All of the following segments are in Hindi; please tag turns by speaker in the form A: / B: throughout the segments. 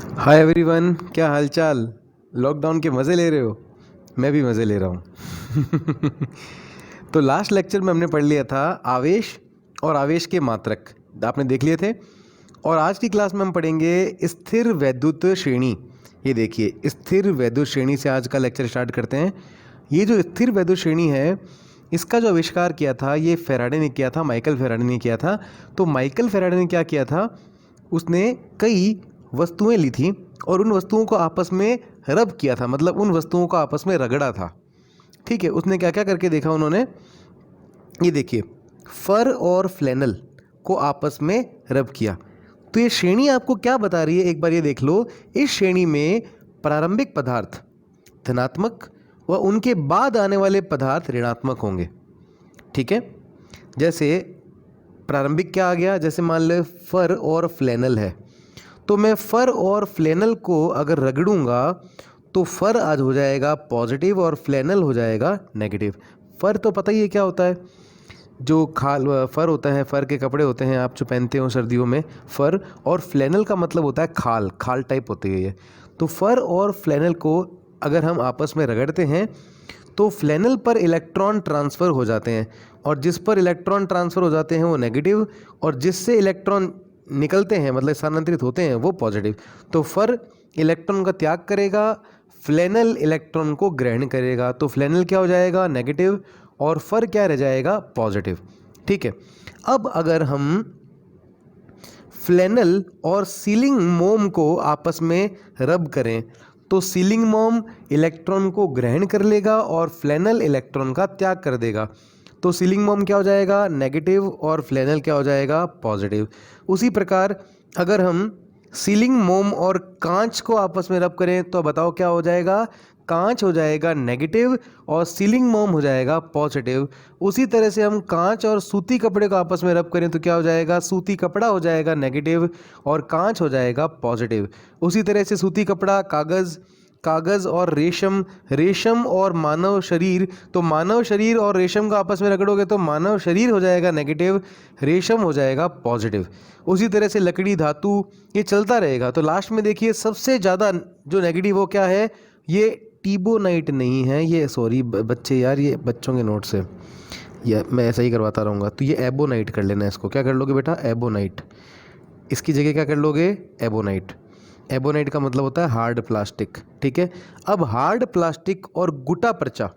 A: हाय एवरीवन, क्या हालचाल। लॉकडाउन के मज़े ले रहे हो? मैं भी मज़े ले रहा हूँ। तो लास्ट लेक्चर में हमने पढ़ लिया था आवेश और आवेश के मात्रक, आपने देख लिए थे। और आज की क्लास में हम पढ़ेंगे स्थिर वैद्युत श्रेणी। ये देखिए, स्थिर वैद्युत श्रेणी से आज का लेक्चर स्टार्ट करते हैं। ये जो स्थिर वैद्युत श्रेणी है, इसका जो आविष्कार किया था ये फैराडे ने किया था, माइकल फैराडे ने किया था। तो माइकल फैराडे ने क्या किया था, उसने कई वस्तुएं ली थी और उन वस्तुओं को आपस में रब किया था, मतलब उन वस्तुओं को आपस में रगड़ा था। ठीक है, उसने क्या क्या करके देखा उन्होंने, ये देखिए, फर और फ्लैनल को आपस में रब किया। तो ये श्रेणी आपको क्या बता रही है, एक बार ये देख लो। इस श्रेणी में प्रारंभिक पदार्थ धनात्मक व उनके बाद आने वाले पदार्थ ऋणात्मक होंगे। ठीक है, जैसे प्रारंभिक क्या आ गया, जैसे मान लो फर और फ्लैनल है, तो मैं फर और फ्लैनल को अगर रगड़ूंगा तो फर आज हो जाएगा पॉजिटिव और फ्लैनल हो जाएगा नेगेटिव। फर तो पता ही है क्या होता है, जो खाल फर होता है, फर के कपड़े होते हैं आप जो पहनते हो सर्दियों में, फर। और फ्लैनल का मतलब होता है खाल, खाल टाइप होती है ये। तो फर और फ्लैनल को अगर हम आपस में रगड़ते हैं तो फ्लैनल पर इलेक्ट्रॉन ट्रांसफ़र हो जाते हैं, और जिस पर इलेक्ट्रॉन ट्रांसफ़र हो जाते हैं वो नेगेटिव, और जिससे इलेक्ट्रॉन निकलते हैं मतलब स्थानांतरित होते हैं वो पॉजिटिव। तो फर इलेक्ट्रॉन का त्याग करेगा, फ्लैनल इलेक्ट्रॉन को ग्रहण करेगा। तो फ्लैनल क्या हो जाएगा, नेगेटिव, और फर क्या रह जाएगा, पॉजिटिव। ठीक है, अब अगर हम फ्लैनल और सीलिंग मोम को आपस में रब करें तो सीलिंग मोम इलेक्ट्रॉन को ग्रहण कर लेगा और फ्लैनल इलेक्ट्रॉन का त्याग कर देगा। तो सीलिंग मोम क्या हो जाएगा, नेगेटिव, और फ्लैनल क्या हो जाएगा, पॉजिटिव। उसी प्रकार अगर हम सीलिंग मोम और कांच को आपस में रब करें तो बताओ क्या हो जाएगा, कांच हो जाएगा नेगेटिव और सीलिंग मोम हो जाएगा पॉजिटिव। उसी तरह से हम कांच और सूती कपड़े को आपस में रब करें तो क्या हो जाएगा, सूती कपड़ा हो जाएगा नेगेटिव और कांच हो जाएगा पॉजिटिव। उसी तरह से सूती कपड़ा, कागज़, कागज़ और रेशम, रेशम और मानव शरीर, तो मानव शरीर और रेशम का आपस में रगड़ोगे तो मानव शरीर हो जाएगा नेगेटिव, रेशम हो जाएगा पॉजिटिव। उसी तरह से लकड़ी, धातु, ये चलता रहेगा। तो लास्ट में देखिए सबसे ज़्यादा जो नेगेटिव वो क्या है, ये टीबोनाइट नहीं है, ये सॉरी बच्चे यार, ये बच्चों के नोट्स है, ये मैं ऐसा ही करवाता रहूँगा। तो ये एबोनाइट कर लेना, इसको क्या कर लोगे बेटा, एबोनाइट। इसकी जगह क्या कर लोगे, एबोनाइट। एबोनाइट का मतलब होता है हार्ड प्लास्टिक। ठीक है, अब हार्ड प्लास्टिक और गुटा पर्चा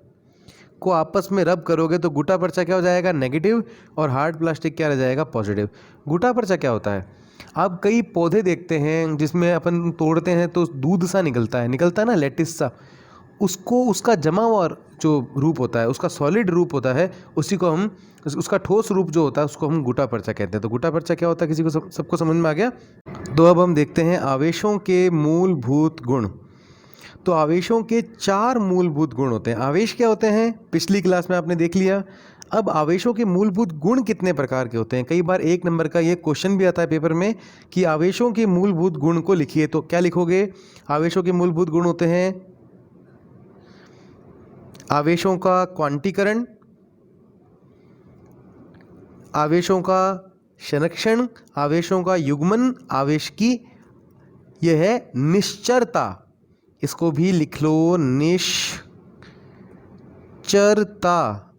A: को आपस में रब करोगे तो गुटा पर्चा क्या हो जाएगा, नेगेटिव, और हार्ड प्लास्टिक क्या रह जाएगा, पॉजिटिव। गुटा पर्चा क्या होता है, आप कई पौधे देखते हैं जिसमें अपन तोड़ते हैं तो दूध सा निकलता है ना, लेटिस सा, उसको, उसका जमा हुआ जो रूप होता है, उसका सॉलिड रूप होता है, उसी को हम, उसका ठोस रूप जो होता है उसको हम गुटा पर्चा कहते हैं। तो गुटा पर्चा क्या होता है, किसी को सबको समझ में आ गया। तो अब हम देखते हैं आवेशों के मूलभूत गुण। तो आवेशों के 4 मूलभूत गुण होते हैं। आवेश क्या होते हैं, पिछली क्लास में आपने देख लिया। अब आवेशों के मूलभूत गुण कितने प्रकार के होते हैं, कई बार 1 नंबर का ये क्वेश्चन भी आता है पेपर में कि आवेशों के मूलभूत गुण को लिखिए। तो क्या लिखोगे, आवेशों के मूलभूत गुण होते हैं आवेशों का क्वांटीकरण, आवेशों का संरक्षण, आवेशों का युग्मन, आवेश की यह है निश्चरता, इसको भी लिख लो, निश्चरता,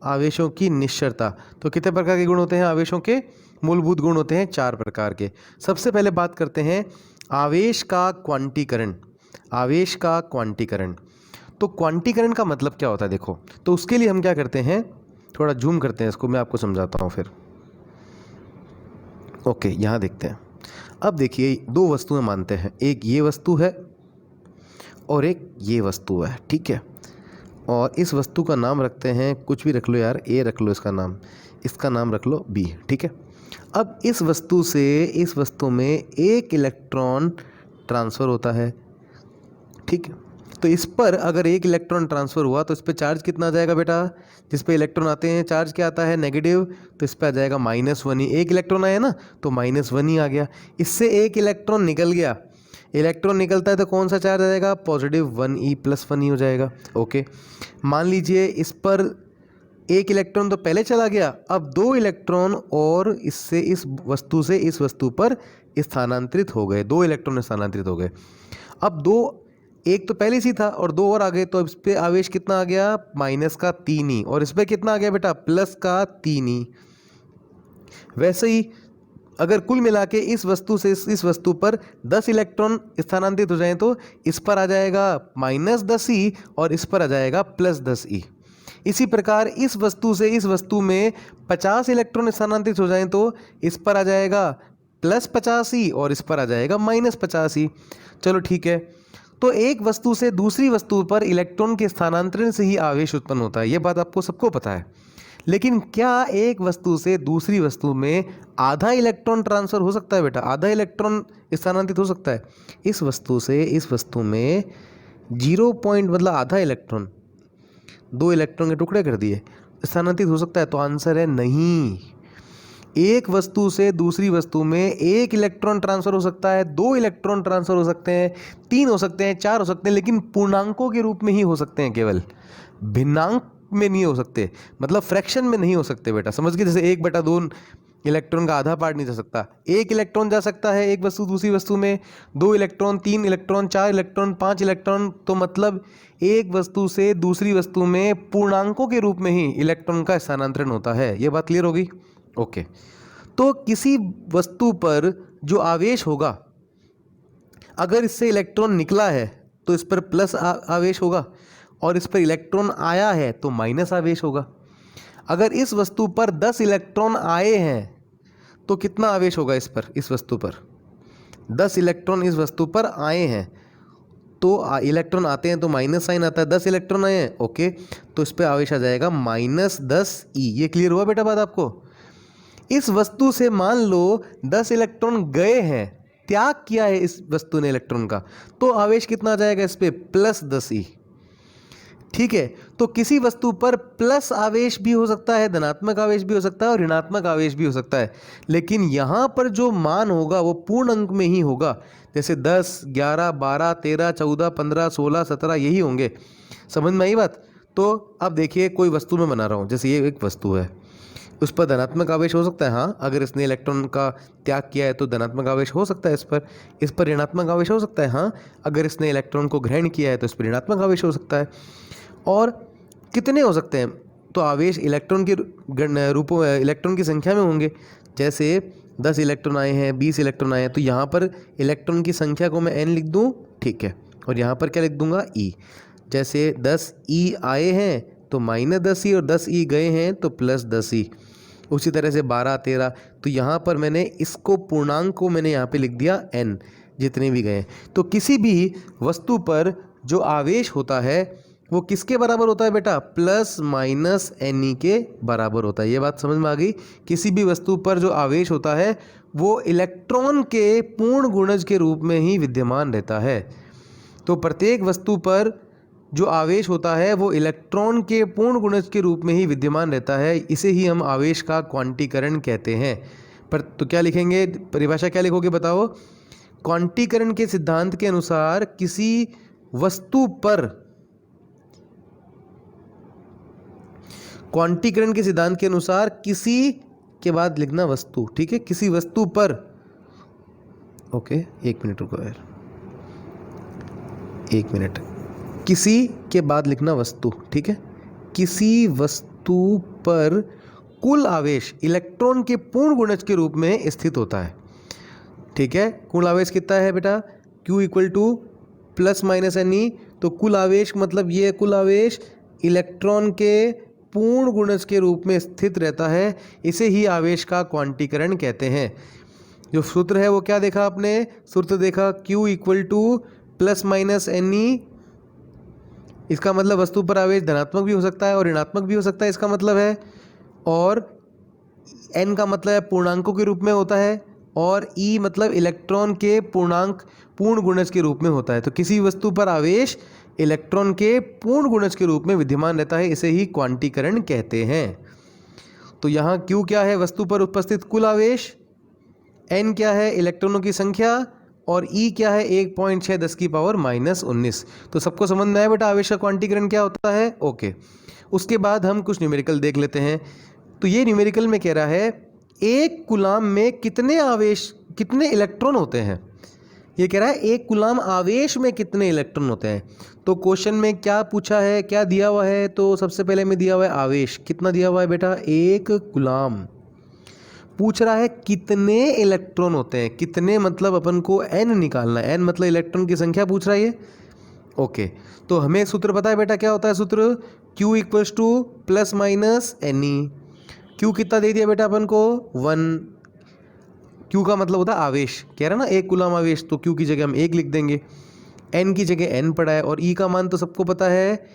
A: आवेशों की निश्चरता। तो कितने प्रकार के गुण होते हैं आवेशों के, मूलभूत गुण होते हैं 4 प्रकार के। सबसे पहले बात करते हैं आवेश का क्वांटीकरण। आवेश का क्वांटीकरण, तो क्वांटीकरण का मतलब क्या होता है देखो। तो उसके लिए हम क्या करते हैं, थोड़ा जूम करते हैं इसको, मैं आपको समझाता हूँ फिर। ओके, यहाँ देखते हैं। अब देखिए 2 वस्तुएं मानते हैं, एक ये वस्तु है और एक ये वस्तु है। ठीक है, और इस वस्तु का नाम रखते हैं, कुछ भी रख लो यार, ए रख लो इसका नाम, इसका नाम रख लो बी। ठीक है, अब इस वस्तु से इस वस्तु में एक इलेक्ट्रॉन ट्रांसफ़र होता है। ठीक है, तो इस पर अगर एक इलेक्ट्रॉन ट्रांसफ़र हुआ तो इस पर चार्ज कितना आ जाएगा बेटा, जिस पे इलेक्ट्रॉन आते हैं चार्ज क्या आता है, नेगेटिव, तो इस पर आ जाएगा -1 ही। एक इलेक्ट्रॉन आया ना तो -1 ही आ गया। इससे एक इलेक्ट्रॉन निकल गया, इलेक्ट्रॉन निकलता है तो कौन सा चार्ज आ जाएगा, +1e +1 ही हो जाएगा। ओके, मान लीजिए इस पर एक इलेक्ट्रॉन तो पहले चला गया, अब 2 इलेक्ट्रॉन और इससे, इस वस्तु से इस वस्तु पर स्थानांतरित हो गए, 2 इलेक्ट्रॉन स्थानांतरित हो गए। अब दो, एक तो पहले से ही था और दो और आ गए, तो इस पे आवेश कितना आ गया, माइनस का 3 ही, और इस पे कितना आ गया बेटा, प्लस का 3 ही। वैसे ही अगर कुल मिला के इस वस्तु से इस वस्तु पर 10 इलेक्ट्रॉन स्थानांतरित हो जाएं तो इस पर आ जाएगा -10 और इस पर आ जाएगा +10। इसी प्रकार इस वस्तु से इस वस्तु में 50 इलेक्ट्रॉन स्थानांतरित हो जाएं तो इस पर आ जाएगा +50 और इस पर आ जाएगा -50। चलो ठीक है, तो एक वस्तु से दूसरी वस्तु पर इलेक्ट्रॉन के स्थानांतरण से ही आवेश उत्पन्न होता है, ये बात आपको सबको पता है। लेकिन क्या एक वस्तु से दूसरी वस्तु में आधा इलेक्ट्रॉन ट्रांसफर हो सकता है बेटा, आधा इलेक्ट्रॉन स्थानांतरित हो सकता है? इस वस्तु से इस वस्तु में 0 पॉइंट मतलब आधा इलेक्ट्रॉन, 2 इलेक्ट्रॉन के टुकड़े कर दिए, स्थानांतरित हो सकता है? तो आंसर है नहीं। एक वस्तु से दूसरी वस्तु में 1 इलेक्ट्रॉन ट्रांसफर हो सकता है, 2 इलेक्ट्रॉन ट्रांसफर हो सकते हैं, 3 हो सकते हैं, 4 हो सकते हैं, लेकिन पूर्णांकों के रूप में ही हो सकते हैं, केवल भिन्नांक में नहीं हो सकते, मतलब फ्रैक्शन में नहीं हो सकते बेटा, समझ गए? जैसे 1/2 इलेक्ट्रॉन का आधा पार्ट नहीं जा सकता, 1 इलेक्ट्रॉन जा सकता है एक वस्तु दूसरी वस्तु में, 2 इलेक्ट्रॉन, 3 इलेक्ट्रॉन, 4 इलेक्ट्रॉन, 5 इलेक्ट्रॉन, तो मतलब एक वस्तु से दूसरी वस्तु में पूर्णांकों के रूप में ही इलेक्ट्रॉन का स्थानांतरण होता है। ये बात क्लियर होगी? ओके। तो किसी वस्तु पर जो आवेश होगा, अगर इससे इलेक्ट्रॉन निकला है तो इस पर प्लस आवेश होगा, और इस पर इलेक्ट्रॉन आया है तो माइनस आवेश होगा। अगर इस वस्तु पर 10 इलेक्ट्रॉन आए हैं तो कितना आवेश होगा इस पर, इस वस्तु पर? 10 इलेक्ट्रॉन इस वस्तु पर आए हैं, तो इलेक्ट्रॉन आते हैं तो माइनस साइन आता है, 10 इलेक्ट्रॉन आए हैं, ओके, तो इस पर आवेश आ जाएगा -10E। ये क्लियर हुआ बेटा बात आपको? इस वस्तु से मान लो 10 इलेक्ट्रॉन गए हैं, त्याग किया है इस वस्तु ने इलेक्ट्रॉन का, तो आवेश कितना आ जाएगा इस पे, +10E। ठीक है, तो किसी वस्तु पर प्लस आवेश भी हो सकता है, धनात्मक आवेश भी हो सकता है और ऋणात्मक आवेश भी हो सकता है, लेकिन यहाँ पर जो मान होगा वो पूर्ण अंक में ही होगा। जैसे 10, 11, 12, 13, 14, 15, 16, 17 यही होंगे। समझ में आई बात? तो अब देखिए, कोई वस्तु में बना रहा हूँ, जैसे ये एक वस्तु है, उस पर धनात्मक आवेश हो सकता है, हाँ, अगर इसने इलेक्ट्रॉन का त्याग किया है तो धनात्मक आवेश हो सकता है इस पर ऋणात्मक आवेश हो सकता है, हाँ, अगर इसने इलेक्ट्रॉन को ग्रहण किया है तो इस पर ऋणात्मक आवेश हो सकता है। और कितने हो सकते हैं? तो आवेश इलेक्ट्रॉन के रूपों में, इलेक्ट्रॉन की संख्या में होंगे। जैसे 10 इलेक्ट्रॉन आए हैं, 20 इलेक्ट्रॉन आए हैं, तो यहाँ पर इलेक्ट्रॉन की संख्या को मैं n लिख दूँ, ठीक है, और यहाँ पर क्या लिख दूंगा, E। जैसे 10E आए हैं तो -10E, और 10E गए हैं तो +10E। उसी तरह से 12, 13, तो यहाँ पर मैंने इसको पूर्णांक को मैंने यहाँ पे लिख दिया n, जितने भी गए। तो किसी भी वस्तु पर जो आवेश होता है वो किसके बराबर होता है बेटा, ±Ne के बराबर होता है। ये बात समझ में आ गई? किसी भी वस्तु पर जो आवेश होता है वो इलेक्ट्रॉन के पूर्ण गुणज के रूप में ही विद्यमान रहता है। तो प्रत्येक वस्तु पर जो आवेश होता है वो इलेक्ट्रॉन के पूर्ण गुणज के रूप में ही विद्यमान रहता है, इसे ही हम आवेश का क्वांटीकरण कहते हैं। पर तो क्या लिखेंगे, परिभाषा क्या लिखोगे बताओ? क्वांटीकरण के सिद्धांत के अनुसार किसी वस्तु पर, क्वांटीकरण के सिद्धांत के अनुसार किसी के बाद लिखना वस्तु, ठीक है, किसी वस्तु पर, ओके, 1 मिनट रुको यार, 1 मिनट, किसी के बाद लिखना वस्तु, ठीक है, किसी वस्तु पर कुल आवेश इलेक्ट्रॉन के पूर्ण गुणज के रूप में स्थित होता है। ठीक है, कुल आवेश कितना है बेटा, Q = ±Ne, तो कुल आवेश मतलब ये कुल आवेश इलेक्ट्रॉन के पूर्ण गुणज के रूप में स्थित रहता है, इसे ही आवेश का क्वांटीकरण कहते हैं। जो सूत्र है वो क्या देखा आपने, सूत्र देखा Q = ±Ne, इसका मतलब वस्तु पर आवेश धनात्मक भी हो सकता है और ऋणात्मक भी हो सकता है, इसका मतलब है, और n का मतलब है पूर्णांकों के रूप में होता है, और E मतलब इलेक्ट्रॉन के पूर्ण गुणज के रूप में होता है। तो किसी वस्तु पर आवेश इलेक्ट्रॉन के पूर्ण गुणज के रूप में विद्यमान रहता है, इसे ही क्वांटीकरण कहते हैं। तो यहाँ Q क्या है, वस्तु पर उपस्थित कुल आवेश, n क्या है, इलेक्ट्रॉनों की संख्या, और E क्या है, 1.6 10⁻⁻19। तो सबको समझ में आया बेटा आवेश का क्वांटीकरण क्या होता है? ओके। उसके बाद हम कुछ न्यूमेरिकल देख लेते हैं। तो ये न्यूमेरिकल में कह रहा है एक कूलाम में कितने इलेक्ट्रॉन होते हैं। ये कह रहा है एक कूलाम आवेश में कितने इलेक्ट्रॉन होते हैं। तो क्वेश्चन में क्या पूछा है, क्या दिया हुआ है, तो सबसे पहले में दिया हुआ है आवेश। कितना दिया हुआ है बेटा, एक कूलाम। पूछ रहा है कितने इलेक्ट्रॉन होते हैं, कितने मतलब अपन को n निकालना है, n मतलब इलेक्ट्रॉन की संख्या पूछ रहा है ये। ओके, तो हमें सूत्र पता है बेटा, क्या होता है सूत्र, Q equals two plus minus NE। Q कितना दे दिया बेटा अपन को, 1। Q का मतलब होता है आवेश, कह रहा ना एक कूलाम आवेश, तो Q की जगह हम 1 लिख देंगे, N की जगह N पड़ा है, और E का मान तो सबको पता है,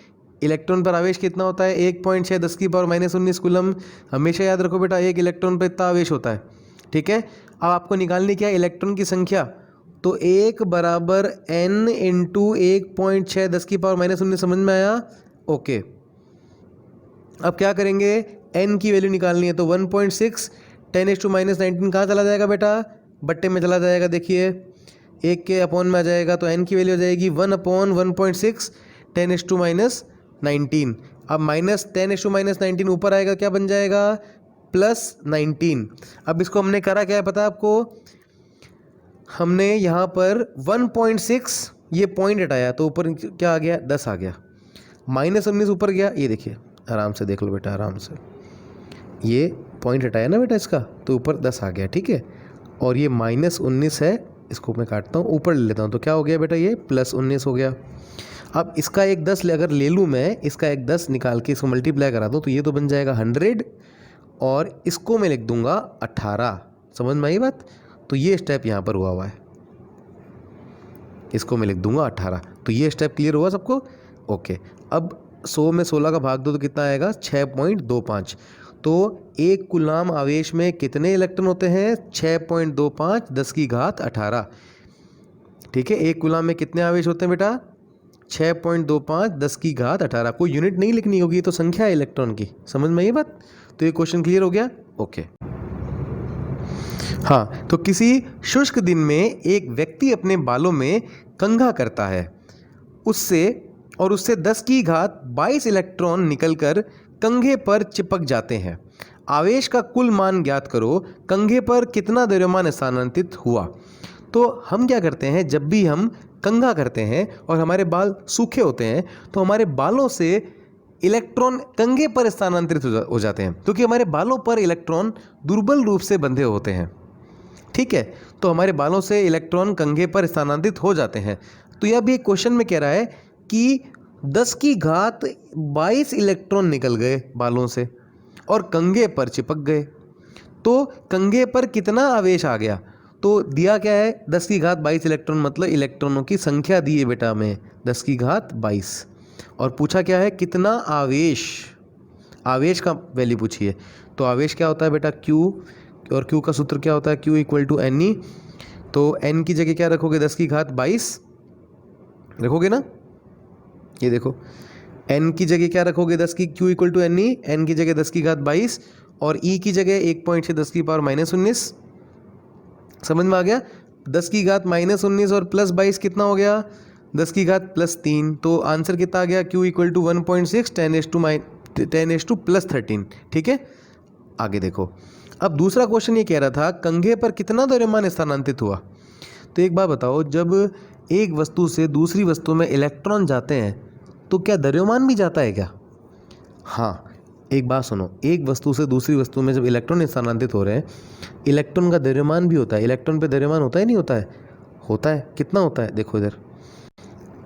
A: इलेक्ट्रॉन पर आवेश कितना होता है, 1.6 10 की पावर -19 कूलम। हमेशा याद रखो बेटा, एक इलेक्ट्रॉन पर इतना आवेश होता है, ठीक है। अब आपको निकालनी क्या है, इलेक्ट्रॉन की संख्या, तो 1 बराबर N इंटू 1.6 10 की पावर -19, समझ में आया। ओके, अब क्या करेंगे, N की वैल्यू निकालनी है, तो 1.6 10⁻⁻19 कहाँ चला जाएगा बेटा, बट्टे में चला जाएगा। देखिए 1 के अपॉन में आ जाएगा, तो N की वैल्यू हो जाएगी 1/1.6 10⁻⁻19। अब -10⁻⁻19 ऊपर आएगा, क्या बन जाएगा, +19। अब इसको हमने करा क्या है पता है आपको, हमने यहाँ पर 1.6 ये पॉइंट हटाया, तो ऊपर क्या आ गया, 10 आ गया, -19 ऊपर गया। ये देखिए आराम से देख लो बेटा, आराम से, ये पॉइंट हटाया ना बेटा इसका, तो ऊपर 10 आ गया, ठीक है। और ये -19 है, इसको मैं काटता हूँ, ऊपर ले लेता हूँ, तो क्या हो गया बेटा, ये +19 हो गया। अब इसका एक 10 अगर ले लूँ मैं, इसका एक 10 निकाल के इसको मल्टीप्लाई करा दूँ, तो ये तो बन जाएगा 100, और इसको मैं लिख दूंगा 18। समझ में आई बात। तो ये स्टेप यहाँ पर हुआ है, इसको मैं लिख दूंगा 18। तो ये स्टेप क्लियर हुआ सबको। ओके, अब 100 में 16 का भाग दो तो कितना आएगा, 6.25। तो एक कूलाम आवेश में कितने इलेक्ट्रॉन होते हैं, 6.25 10 की घात 18, ठीक है। एक कूलाम में कितने आवेश होते हैं बेटा, 6.25 10 की घात 18। कोई यूनिट नहीं लिखनी होगी, तो संख्या है इलेक्ट्रॉन की, समझ में ये बात। तो ये क्वेश्चन क्लियर हो गया। ओके, हाँ, तो किसी शुष्क दिन में एक व्यक्ति अपने बालों में कंघा करता है, उससे 10 की घात 22 इलेक्ट्रॉन निकलकर कंघे पर चिपक जाते हैं। आवेश का कुल मान ज्ञात करो, कंघे पर कितना द्रव्यमान स्थानांतरित हुआ। तो हम क्या करते हैं, जब भी हम कंघा करते हैं और हमारे बाल सूखे होते हैं, तो हमारे बालों से इलेक्ट्रॉन कंघे पर स्थानांतरित हो जाते हैं, क्योंकि हमारे बालों पर इलेक्ट्रॉन दुर्बल रूप से बंधे होते हैं, ठीक है। तो हमारे बालों से इलेक्ट्रॉन कंघे पर स्थानांतरित हो जाते हैं। तो यह भी एक क्वेश्चन में कह रहा है कि 10 की घात 22 इलेक्ट्रॉन निकल गए बालों से और कंघे पर चिपक गए, तो कंघे पर कितना आवेश आ गया। तो दिया क्या है, 10 की घात 22 इलेक्ट्रॉन, मतलब इलेक्ट्रॉनों की संख्या दी है बेटा हमें 10 की घात 22, और पूछा क्या है, कितना आवेश, आवेश का वैल्यू पूछी है। तो आवेश क्या होता है बेटा, Q, और Q का सूत्र क्या होता है, Q इक्वल टू NE। तो N की जगह क्या रखोगे, 10 की घात 22 रखोगे ना, ये देखो N की जगह क्या रखोगे, 10 की, Q equal to NE, N की जगह 10 की घात 22 और E की जगह 1.6 10 की पावर -19। समझ में आ गया। 10 की घात -19 और +22 कितना हो गया, 10 की घात +3। तो आंसर कितना आ गया, Q इक्वल टू 1.6 10⁻⁻13, ठीक है। आगे देखो, अब दूसरा क्वेश्चन ये कह रहा था कंघे पर कितना द्रव्यमान स्थानांतरित हुआ। तो एक बात बताओ, जब एक वस्तु से दूसरी वस्तु में इलेक्ट्रॉन जाते हैं तो क्या द्रव्यमान भी जाता है क्या। हाँ, एक बात सुनो, एक वस्तु से दूसरी वस्तु में जब इलेक्ट्रॉन स्थानांतरित हो रहे हैं, इलेक्ट्रॉन का द्रव्यमान भी होता है। इलेक्ट्रॉन पे द्रव्यमान होता है नहीं होता है, होता है। कितना होता है, देखो इधर,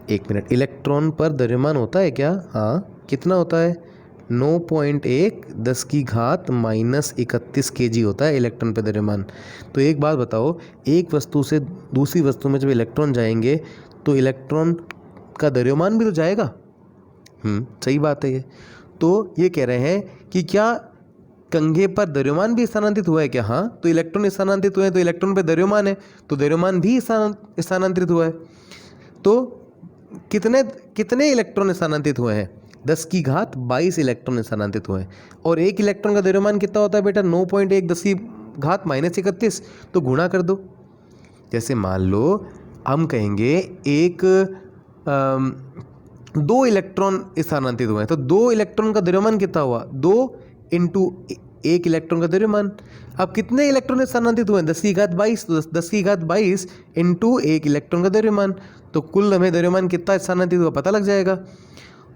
A: एक मिनट, इलेक्ट्रॉन पर द्रव्यमान होता है क्या, हाँ, कितना होता है, 9.1 10 की घात -31 kg होता है इलेक्ट्रॉन पे द्रव्यमान। तो एक बात बताओ, एक वस्तु से दूसरी वस्तु में जब इलेक्ट्रॉन जाएंगे तो इलेक्ट्रॉन का द्रव्यमान भी तो जाएगा। सही बात है ये। तो ये कह रहे हैं कि क्या कंघे पर द्रव्यमान भी स्थानांतरित हुआ है क्या। हाँ, तो इलेक्ट्रॉन स्थानांतरित हुए हैं, तो इलेक्ट्रॉन पे द्रव्यमान है, तो द्रव्यमान भी स्थानांतरित हुआ है। तो कितने इलेक्ट्रॉन स्थानांतरित हुए हैं, 10 की घात 22 इलेक्ट्रॉन स्थानांतरित हुए हैं। और एक इलेक्ट्रॉन का द्रव्यमान कितना होता है बेटा, 9.1 10 की घात -31। तो गुणा कर दो। जैसे मान लो हम कहेंगे एक 2 इलेक्ट्रॉन स्थानांतरित हुए हैं, तो 2 इलेक्ट्रॉन का द्रव्यमान कितना हुआ, 2 × एक इलेक्ट्रॉन का द्रव्यमान। अब कितने इलेक्ट्रॉन स्थानांतरित हुए हैं? 10 की घात 22, तो 10 की घात 22 इंटू एक इलेक्ट्रॉन का द्रव्यमान, तो कुल हमें द्रव्यमान कितना स्थानांतरित हुआ पता लग जाएगा।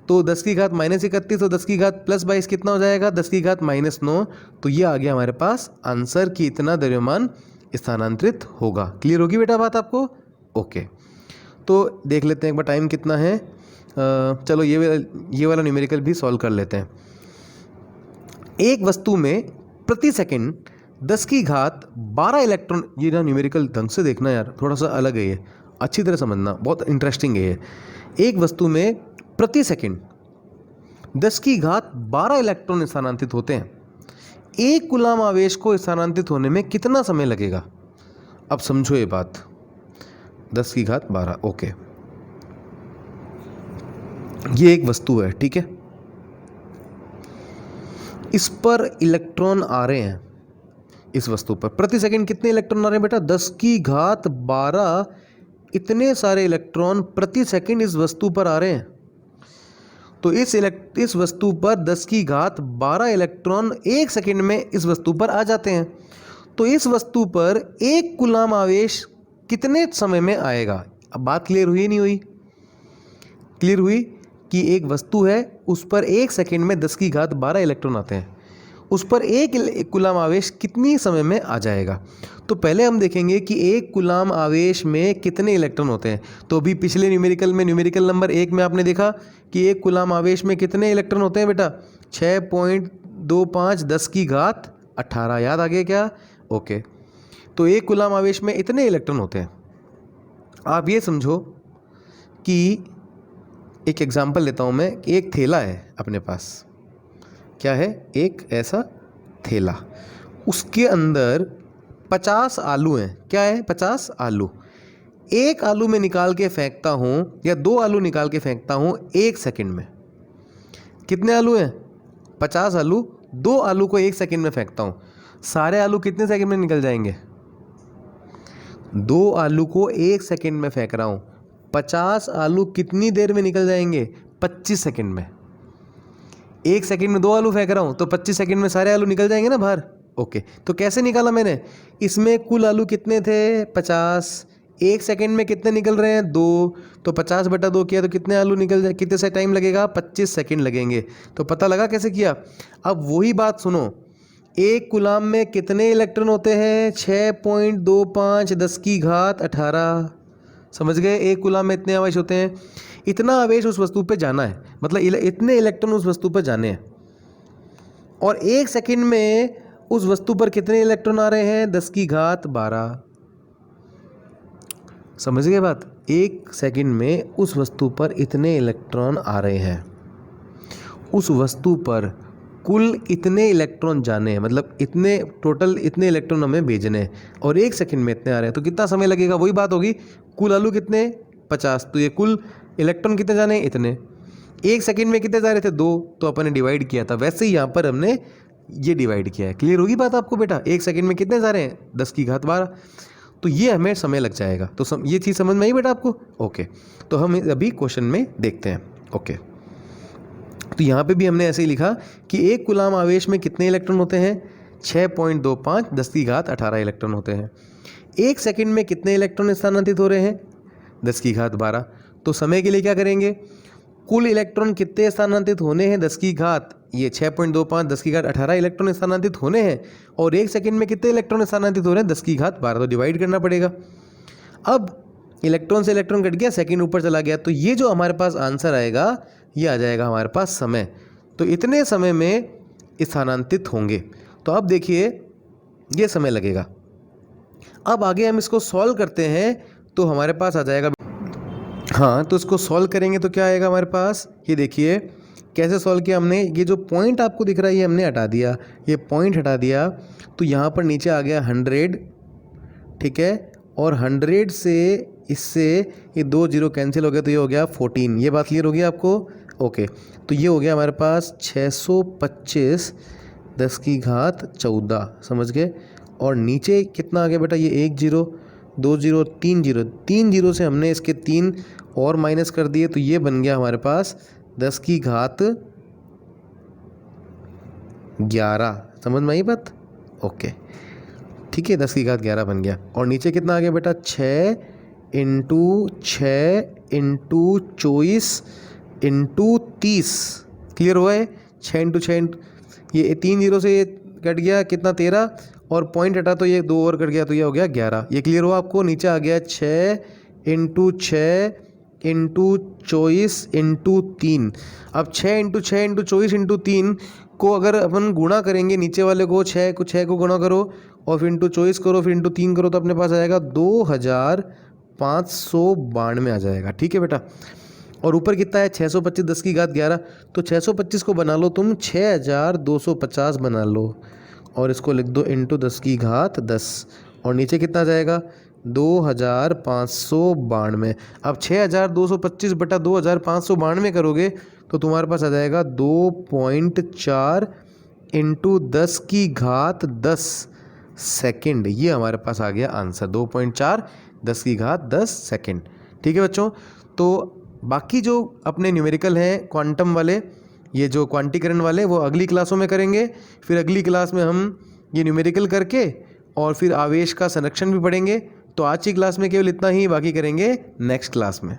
A: तो 10 की घात -31 और 10 की घात +22 कितना हो जाएगा? 10 की घात -9। तो ये आ गया हमारे पास आंसर कि इतना द्रव्यमान स्थानांतरित होगा। क्लियर होगी बेटा बात आपको? ओके, तो देख लेते हैं एक बार टाइम कितना है। चलो ये वाला न्यूमेरिकल भी सॉल्व कर लेते हैं। एक वस्तु में प्रति सेकंड 10 की घात 12 इलेक्ट्रॉन, ये ना न्यूमेरिकल ढंग से देखना यार, थोड़ा सा अलग है ये, अच्छी तरह समझना, बहुत इंटरेस्टिंग है ये। एक वस्तु में प्रति सेकंड 10 की घात 12 इलेक्ट्रॉन स्थानांतरित होते हैं। एक कूलाम आवेश को स्थानांतरित होने में कितना समय लगेगा? अब समझो ये बात, 10 की घात 12, ओके, ये एक वस्तु है, ठीक है, इस पर इलेक्ट्रॉन आ रहे हैं, इस वस्तु पर प्रति सेकंड कितने इलेक्ट्रॉन आ रहे हैं बेटा? 10 की घात 12, इतने सारे इलेक्ट्रॉन प्रति सेकंड इस वस्तु पर आ रहे हैं। तो इस वस्तु पर 10 की घात 12 इलेक्ट्रॉन एक सेकंड में इस वस्तु पर आ जाते हैं। तो इस वस्तु पर एक कूलाम आवेश कितने समय में आएगा? अब बात क्लियर हुई नहीं हुई? क्लियर हुई कि एक वस्तु है, उस पर एक सेकंड में 10 की घात 12 इलेक्ट्रॉन आते हैं, उस पर एक कूलाम आवेश कितनी समय में आ जाएगा। तो पहले हम देखेंगे कि एक कूलाम आवेश में कितने इलेक्ट्रॉन होते हैं। तो अभी पिछले न्यूमेरिकल में, न्यूमेरिकल नंबर 1 में आपने देखा कि एक कूलाम आवेश में कितने इलेक्ट्रॉन होते हैं बेटा? 6.25 10 की घात 18, याद आ गया क्या? ओके, तो एक कूलाम आवेश में इतने इलेक्ट्रॉन होते हैं। आप ये समझो कि एक एग्जाम्पल लेता हूँ मैं, एक थैला है अपने पास, क्या है? एक ऐसा थैला, उसके अंदर 50 आलू हैं। क्या है? 50 आलू। एक आलू में निकाल के फेंकता हूँ या 2 आलू निकाल के फेंकता हूँ एक सेकंड में। कितने आलू हैं? 50 आलू। 2 आलू को एक सेकंड में फेंकता हूँ, सारे आलू कितने सेकंड में निकल जाएंगे? 2 आलू को एक सेकंड में फेंक रहा हूँ, 50 आलू कितनी देर में निकल जाएंगे? 25 सेकंड में। एक सेकंड में 2 आलू फेंक रहा हूँ, तो 25 सेकंड में सारे आलू निकल जाएंगे ना बाहर। ओके, तो कैसे निकाला मैंने? इसमें कुल आलू कितने थे? 50। एक सेकंड में कितने निकल रहे हैं? 2। तो 50/2 किया तो कितने आलू निकल जाए? कितने से टाइम लगेगा? 25 सेकंड लगेंगे। तो पता लगा कैसे किया? अब वही बात सुनो, एक कूलाम में कितने इलेक्ट्रॉन होते हैं? 6.25 10 की घात 18। समझ गए? एक कूलाम में इतने आवेश होते हैं, इतना आवेश उस वस्तु पे जाना है, मतलब इतने इलेक्ट्रॉन उस वस्तु पर जाने हैं। और एक सेकंड में उस वस्तु पर कितने इलेक्ट्रॉन आ रहे हैं? 10 की घात 12। समझ गए बात? एक सेकंड में उस वस्तु पर इतने इलेक्ट्रॉन आ रहे हैं, उस वस्तु पर कुल इतने इलेक्ट्रॉन जाने हैं, मतलब इतने टोटल इतने इलेक्ट्रॉन हमें भेजने हैं, और एक सेकंड में इतने आ रहे हैं। तो कितना समय लगेगा? वही बात होगी, कुल आलू कितने? 50। तो ये कुल इलेक्ट्रॉन कितने जाने? इतने। एक सेकंड में कितने जा रहे थे? 2। तो अपन ने डिवाइड किया था, वैसे ही यहाँ पर हमने ये डिवाइड किया है। क्लियर होगी बात आपको बेटा? एक सेकंड में कितने जा रहे हैं? 10 की घात 12। तो ये हमें समय लग जाएगा। तो ये चीज़ समझ में आई बेटा आपको? ओके, तो हम अभी क्वेश्चन में देखते हैं। ओके, तो यहाँ पे भी हमने ऐसे ही लिखा कि एक कूलाम आवेश में कितने इलेक्ट्रॉन होते हैं? 6.25 10 की घात 18 इलेक्ट्रॉन होते हैं। एक सेकंड में कितने इलेक्ट्रॉन स्थानांतरित हो रहे हैं? 10 की घात 12। तो समय के लिए क्या करेंगे? कुल इलेक्ट्रॉन कितने स्थानांतरित होने हैं? 10 की घात, ये 6.25 10 की घात 18 इलेक्ट्रॉन स्थानांतरित होने हैं, और एक सेकंड में कितने इलेक्ट्रॉन स्थानांतरित हो रहे हैं? 10 की घात 12। तो डिवाइड करना पड़ेगा। अब इलेक्ट्रॉन से इलेक्ट्रॉन कट गया, सेकंड ऊपर चला गया, तो ये जो हमारे पास आंसर आएगा, ये आ जाएगा हमारे पास समय। तो इतने समय में स्थानांतरित होंगे। तो अब देखिए ये समय लगेगा। अब आगे हम इसको सॉल्व करते हैं, तो हमारे पास आ जाएगा, हाँ, तो इसको सॉल्व करेंगे तो क्या आएगा हमारे पास? ये देखिए कैसे सॉल्व किया हमने। ये जो पॉइंट आपको दिख रहा है ये हमने हटा दिया, ये पॉइंट हटा दिया, तो यहाँ पर नीचे आ गया 100, ठीक है, और 100 से इससे ये 2 0 कैंसिल हो गया, तो ये हो गया 14। ये बात क्लियर हो गई आपको? ओके, तो ये हो गया हमारे पास 625 10 की घात 14। समझ गए? और नीचे कितना आ गया बेटा? ये 1 0 2 0 3 0, 3 0 से हमने इसके 3 और माइनस कर दिए, तो ये बन गया हमारे पास 10 की घात 11। समझ में आई बात? ओके, ठीक है, 10 की घात 11 बन गया। और नीचे कितना आ गया बेटा? 6 इंटू 6 इंटू 24 इंटू 30। क्लियर हुआ है? 6 इंटू 6 ये 3 जीरो से ये कट गया, कितना? 13, और पॉइंट हटा तो ये 2 और कट गया, तो ये हो गया 11। ये क्लियर हुआ आपको? नीचे आ गया 6 इंटू 6 इंटू 24 इंटू 3। अब 6 इंटू 6 इंटू 24 इंटू 3 को अगर अपन गुणा करेंगे, नीचे वाले को 6 को गुणा करो और फिर इंटू 24 करो, फिर इंटू 3 करो, तो अपने पास आ जाएगा 2592 आ जाएगा। ठीक है बेटा? और ऊपर कितना है? 625 10 की घात 11। तो 625 को बना लो तुम 6250 बना लो, और इसको लिख दो इंटू 10 की घात 10। और नीचे कितना जाएगा? 2592। अब 6225 बटा 2592 करोगे तो तुम्हारे पास आ जाएगा 2.4 इंटू 10 की घात 10 सेकेंड। ये हमारे पास आ गया आंसर, 2.4 10 की घात 10 सेकेंड। ठीक है बच्चों? तो बाकी जो अपने न्यूमेरिकल हैं क्वांटम वाले, ये जो क्वांटीकरण वाले, वो अगली क्लासों में करेंगे। फिर अगली क्लास में हम ये न्यूमेरिकल करके और फिर आवेश का संरक्षण भी पढ़ेंगे। तो आज की क्लास में केवल इतना ही, बाकी करेंगे नेक्स्ट क्लास में।